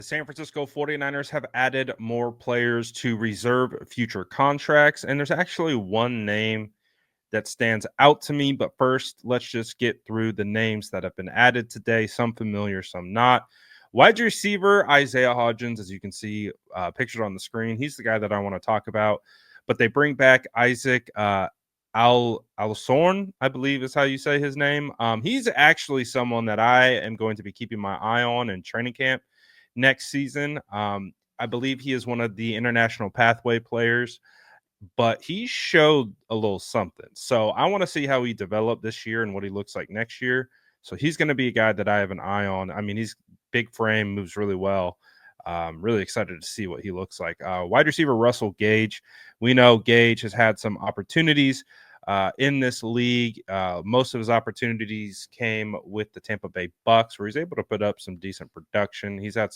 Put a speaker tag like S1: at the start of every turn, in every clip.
S1: The San Francisco 49ers have added more players to reserve future contracts, and there's actually one name that stands out to me. But first, let's just get through the names that have been added today, some familiar, some not. Wide receiver Isaiah Hodgins, as you can see pictured on the screen, he's the guy that I want to talk about. But they bring back Isaac Alsorn, I believe is how you say his name. He's actually someone that I am going to be keeping my eye on in training camp next season. I believe he is one of the international pathway players, but he showed a little something. So I want to see how he developed this year and what he looks like next year. So he's going to be a guy that I have an eye on. I mean, he's big frame, moves really well. Really excited to see what he looks like. Wide receiver Russell Gage. We know Gage has had some opportunities in this league. Most of his opportunities came with the Tampa Bay Bucks, where he's able to put up some decent production. He's had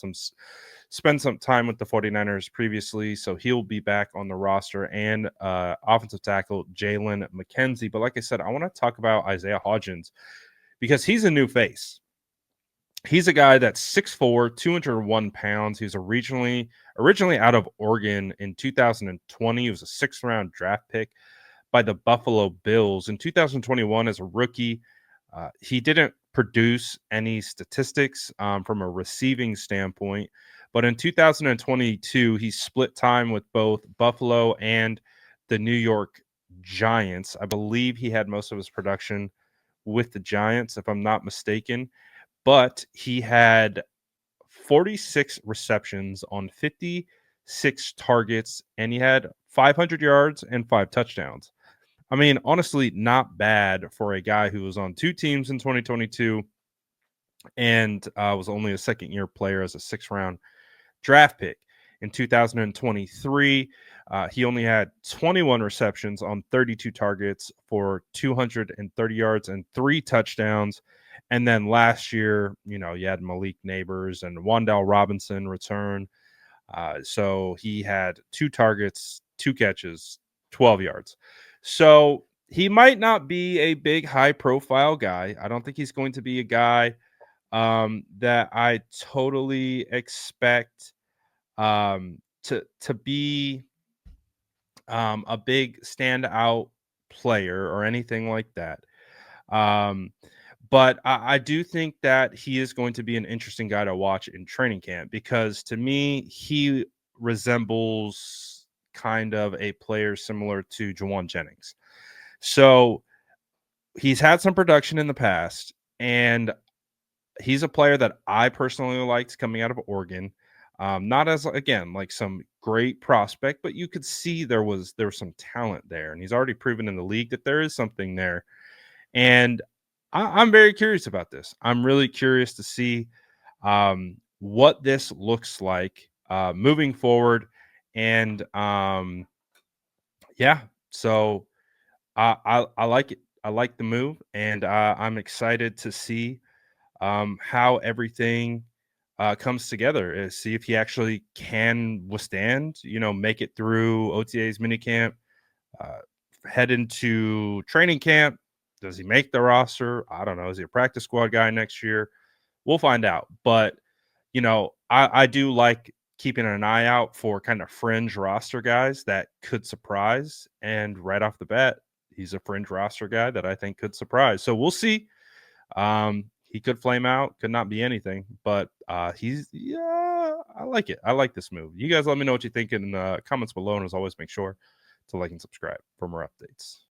S1: spend some time with the 49ers previously, so he'll be back on the roster, and offensive tackle Jalen McKenzie. But like I said, I want to talk about Isaiah Hodgins because he's a new face. He's a guy that's 6'4", 201 pounds. He was originally out of Oregon in 2020. He was a sixth-round draft pick by the Buffalo Bills. In 2021, as a rookie, he didn't produce any statistics from a receiving standpoint. But in 2022, he split time with both Buffalo and the New York Giants. I believe he had most of his production with the Giants, if I'm not mistaken. But he had 46 receptions on 56 targets, and he had 500 yards and 5 touchdowns. I mean, honestly, not bad for a guy who was on 2 teams in 2022 and was only a second-year player as a sixth-round draft pick. In 2023, he only had 21 receptions on 32 targets for 230 yards and 3 touchdowns. And then last year, you had Malik Neighbors and Wan'Dale Robinson return. So he had 2 targets, 2 catches, 12 yards. So he might not be a big high profile guy. I don't think he's going to be a guy that I totally expect to be a big standout player or anything like that. But I do think that he is going to be an interesting guy to watch in training camp because to me, he resembles kind of a player similar to Jawan Jennings. So he's had some production in the past, and he's a player that I personally liked coming out of Oregon. Not as again like some great prospect, but you could see there was some talent there, and he's already proven in the league that there is something there. And I'm very curious about this. I'm really curious to see what this looks like moving forward. And yeah, so I like it. I like the move, and I'm excited to see how everything comes together. See if he actually can withstand, make it through OTA's minicamp, uh, head into training camp. Does he make the roster? I don't know. Is he a practice squad guy next year? We'll find out. But, I do like keeping an eye out for kind of fringe roster guys that could surprise. And right off the bat, he's a fringe roster guy that I think could surprise. So we'll see. He could flame out, could not be anything, but I like it. I like this move. You guys let me know what you think in the comments below, and as always, make sure to like and subscribe for more updates.